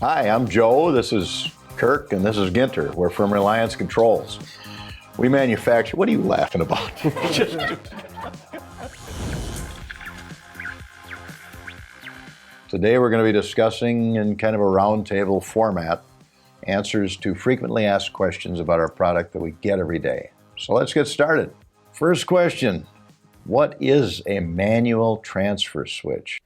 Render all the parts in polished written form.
Hi, I'm Joe. This is Kirk, and this is Guenter. We're from Reliance Controls. We manufacture. What are you laughing about? Today we're going to be discussing in kind of a roundtable format answers to frequently asked questions about our product that we get every day. So let's get started. First question, what is a manual transfer switch?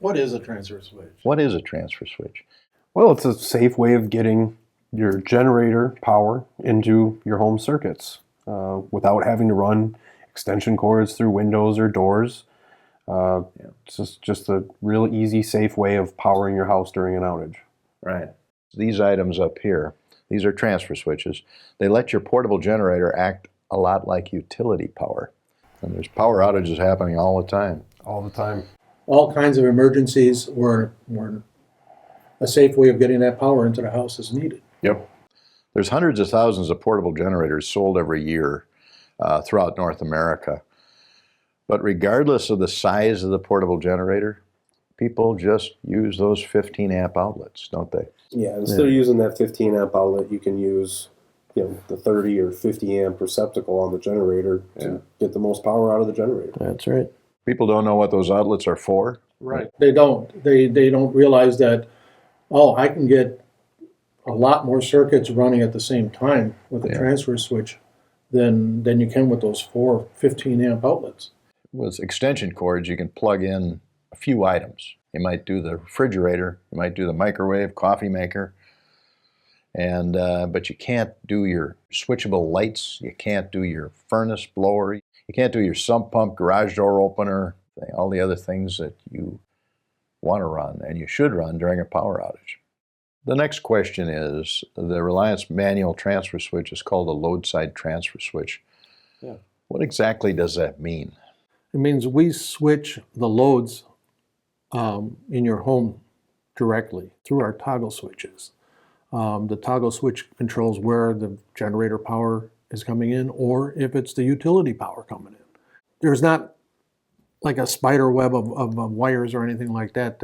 What is a transfer switch? What is a transfer switch? Well, it's a safe way of getting your generator power into your home circuits without having to run extension cords through windows or doors. It's just a real easy, safe way of powering your house during an outage. Right. These items up here, these are transfer switches. They let your portable generator act a lot like utility power. And there's power outages happening all the time. All the time. All kinds of emergencies where a safe way of getting that power into the house is needed. Yep. There's hundreds of thousands of portable generators sold every year throughout North America. But regardless of the size of the portable generator, people just use those 15 amp outlets, don't they? Yeah, instead of using that 15 amp outlet, you can use the 30 or 50 amp receptacle on the generator to get the most power out of the generator. That's right. People don't know what those outlets are for. Right. They don't. They don't realize that, I can get a lot more circuits running at the same time with a transfer switch than you can with those 4 15 amp outlets. With extension cords, you can plug in a few items. You might do the refrigerator, you might do the microwave, coffee maker, and but you can't do your switchable lights, you can't do your furnace blower, you can't do your sump pump, garage door opener, all the other things that you want to run and you should run during a power outage. The next question is, the Reliance manual transfer switch is called a load side transfer switch. Yeah. What exactly does that mean? It means we switch the loads in your home directly through our toggle switches. The toggle switch controls where the generator power is coming in or if it's the utility power coming in. There's not like a spider web of wires or anything like that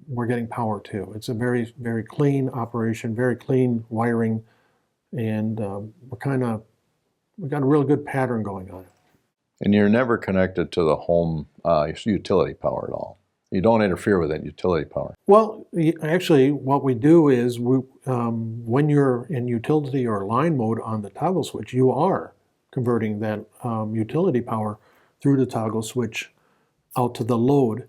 we're getting power to. It's a very, very clean operation, very clean wiring, and we got a real good pattern going on. And you're never connected to the home utility power at all. You don't interfere with that utility power. Well, actually, what we do is when you're in utility or line mode on the toggle switch, you are converting that utility power through the toggle switch out to the load.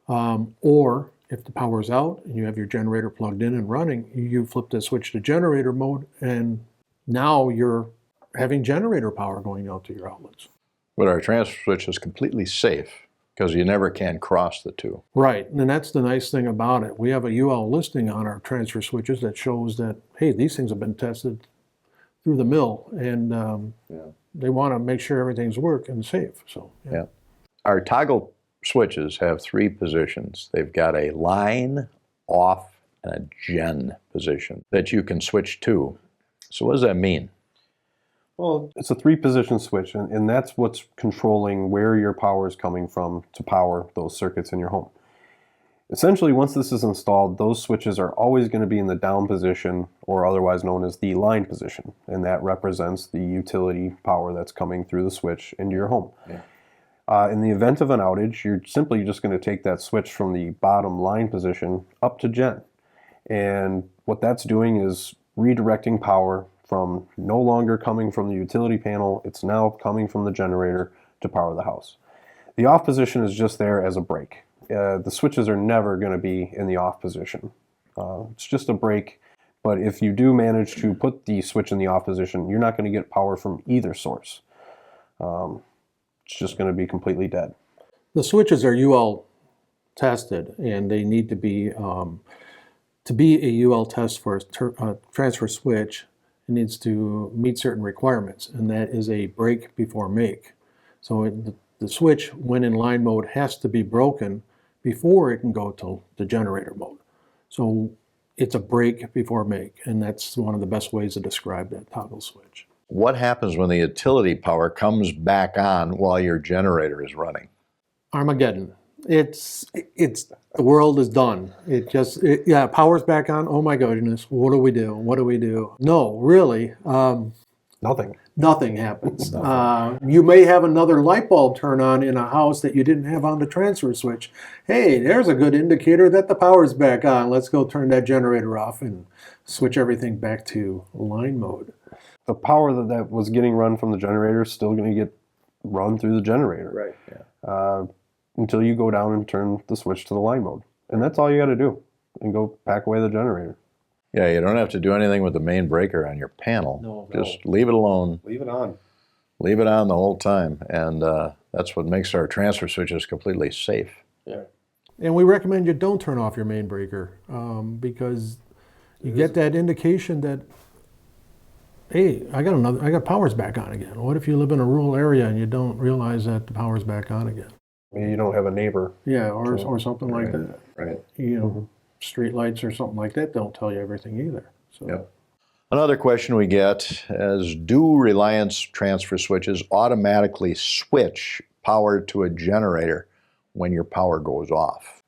Or if the power's out and you have your generator plugged in and running, you flip the switch to generator mode, and now you're having generator power going out to your outlets. But our transfer switch is completely safe because you never can cross the two. Right, and that's the nice thing about it. We have a UL listing on our transfer switches that shows that, hey, these things have been tested through the mill, and they want to make sure everything's working safe. So yeah. Our toggle switches have 3 positions. They've got a line, off, and a gen position that you can switch to. So what does that mean? Well, it's a 3-position switch, and that's what's controlling where your power is coming from to power those circuits in your home. Essentially, once this is installed, those switches are always going to be in the down position, or otherwise known as the line position, and that represents the utility power that's coming through the switch into your home. Yeah. In the event of an outage, you're simply just going to take that switch from the bottom line position up to gen. And what that's doing is redirecting power from no longer coming from the utility panel, it's now coming from the generator to power the house. The off position is just there as a break. The switches are never going to be in the off position. It's just a break, but if you do manage to put the switch in the off position, you're not going to get power from either source. It's just going to be completely dead. the switches are UL tested, and they need to be a UL test for a transfer switch. It needs to meet certain requirements, and that is a break before make. So the switch, when in line mode, has to be broken before it can go to the generator mode. So it's a break before make, and that's one of the best ways to describe that toggle switch. What happens when the utility power comes back on while your generator is running? Armageddon. It's the world is done. Yeah, power's back on. Oh my goodness, what do we do? What do we do? No, really, Nothing. nothing happens. You may have another light bulb turn on in a house that you didn't have on the transfer switch. Hey, there's a good indicator that the power's back on. Let's go turn that generator off and switch everything back to line mode. The power that was getting run from the generator is still going to get run through the generator. Right. Yeah. Until you go down and turn the switch to the line mode. And that's all you got to do. And go pack away the generator. Yeah, you don't have to do anything with the main breaker on your panel. No. Just leave it alone. Leave it on. Leave it on the whole time. And that's what makes our transfer switches completely safe. Yeah. And we recommend you don't turn off your main breaker because you get that indication that, hey, I got power's back on again. What if you live in a rural area and you don't realize that the power's back on again? Maybe you don't have a neighbor. Yeah, or something like that. Right. You know, street lights or something like that don't tell you everything either. So. Yep. Another question we get is, do Reliance transfer switches automatically switch power to a generator when your power goes off?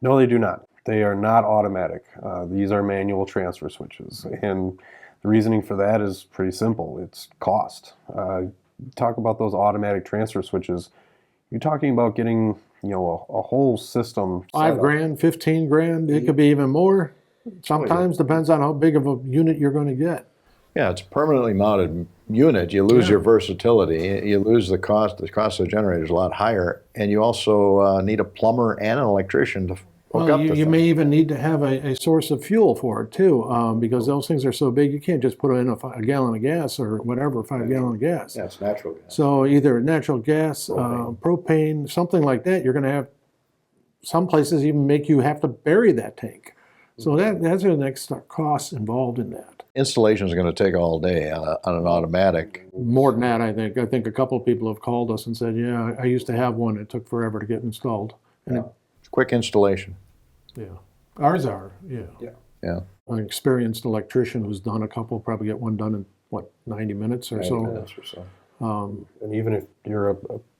No, they do not. They are not automatic. These are manual transfer switches. And the reasoning for that is pretty simple. It's cost. Talk about those automatic transfer switches. You're talking about getting, a whole system. $5,000, $15,000. It could be even more. Sometimes depends on how big of a unit you're going to get. Yeah, it's a permanently mounted unit. You lose your versatility. You lose the cost. The cost of the generator is a lot higher, and you also need a plumber and an electrician to hook up the You thing. may even need to have a source of fuel for it too, because those things are so big you can't just put in a gallon of gas or whatever, 5-gallon of gas. Yeah, it's natural gas. So either natural gas, propane, something like that. You're going to have some places even make you have to bury that tank. So that's the next cost involved in that. Installation is going to take all day on an automatic. More than that, I think. I think a couple of people have called us and said, "Yeah, I used to have one. It took forever to get installed." And Quick installation. ours are, Yeah. An experienced electrician who's done a couple probably get one done in 90 minutes or so. Minutes or so. And even if you're a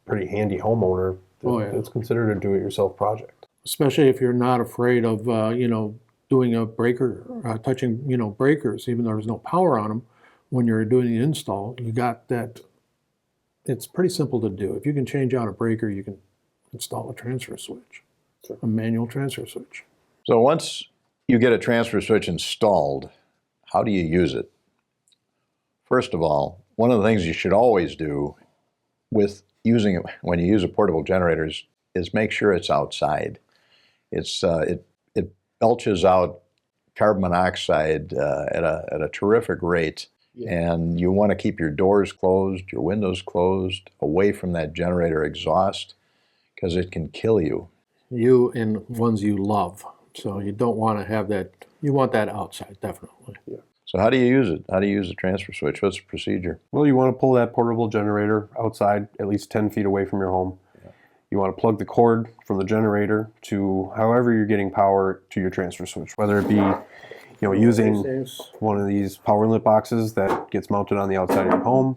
pretty handy homeowner, it's considered a do-it-yourself project. Especially if you're not afraid of doing a breaker, touching breakers, even though there's no power on them. When you're doing the install, you got that. It's pretty simple to do. If you can change out a breaker, you can install a transfer switch, a manual transfer switch. So once you get a transfer switch installed, how do you use it? First of all, one of the things you should always do with using it when you use a portable generator is make sure it's outside. It belches out carbon monoxide at a terrific rate, and you want to keep your doors closed, your windows closed, away from that generator exhaust, because it can kill you. You and ones you love. So you don't want to have that. You want that outside, definitely. Yeah. So how do you use it? How do you use the transfer switch? What's the procedure? Well, you want to pull that portable generator outside, at least 10 feet away from your home. Yeah. You want to plug the cord from the generator to however you're getting power to your transfer switch, whether it be using one of these power inlet boxes that gets mounted on the outside of your home.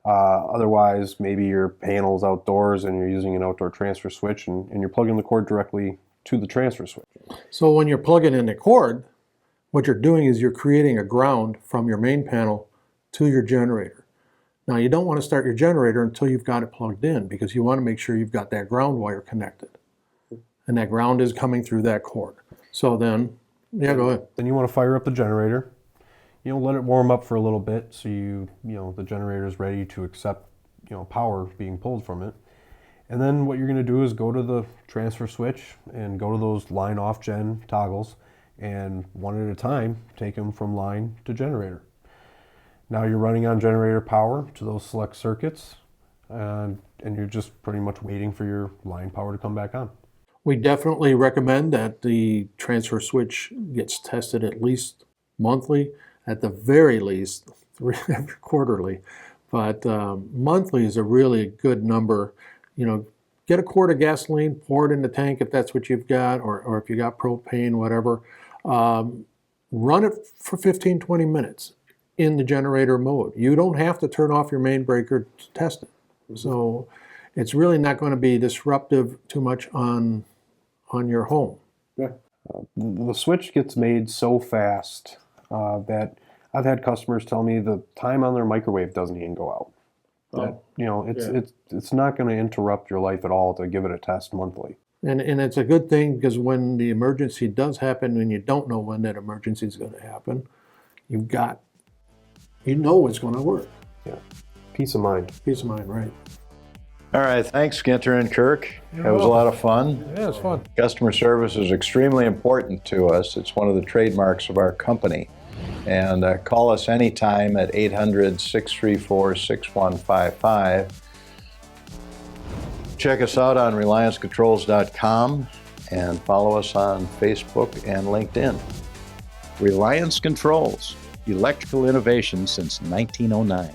Otherwise, maybe your panel's outdoors and you're using an outdoor transfer switch and you're plugging the cord directly to the transfer switch. So when you're plugging in the cord, what you're doing is you're creating a ground from your main panel to your generator. Now, you don't want to start your generator until you've got it plugged in, because you want to make sure you've got that ground wire connected. And that ground is coming through that cord. So then, go ahead. Then you want to fire up the generator. Let it warm up for a little bit so the generator is ready to accept, power being pulled from it. And then what you're going to do is go to the transfer switch and go to those line off gen toggles, and one at a time take them from line to generator. Now you're running on generator power to those select circuits, and you're just pretty much waiting for your line power to come back on. We definitely recommend that the transfer switch gets tested at least monthly, at the very least quarterly. But monthly is a really good number. Get a quart of gasoline, pour it in the tank if that's what you've got, or if you got propane, whatever. Run it for 15, 20 minutes in the generator mode. You don't have to turn off your main breaker to test it. So, it's really not going to be disruptive too much on your home. The switch gets made so fast that I've had customers tell me the time on their microwave doesn't even go out. That, it's not going to interrupt your life at all to give it a test monthly. And it's a good thing, because when the emergency does happen and you don't know when that emergency is going to happen, you know it's going to work. Yeah, peace of mind. Peace of mind, right? All right, thanks, Guenter and Kirk. That was a lot of fun. Yeah, it's fun. Customer service is extremely important to us. It's one of the trademarks of our company. And call us anytime at 800-634-6155. Check us out on RelianceControls.com and follow us on Facebook and LinkedIn. Reliance Controls, electrical innovation since 1909.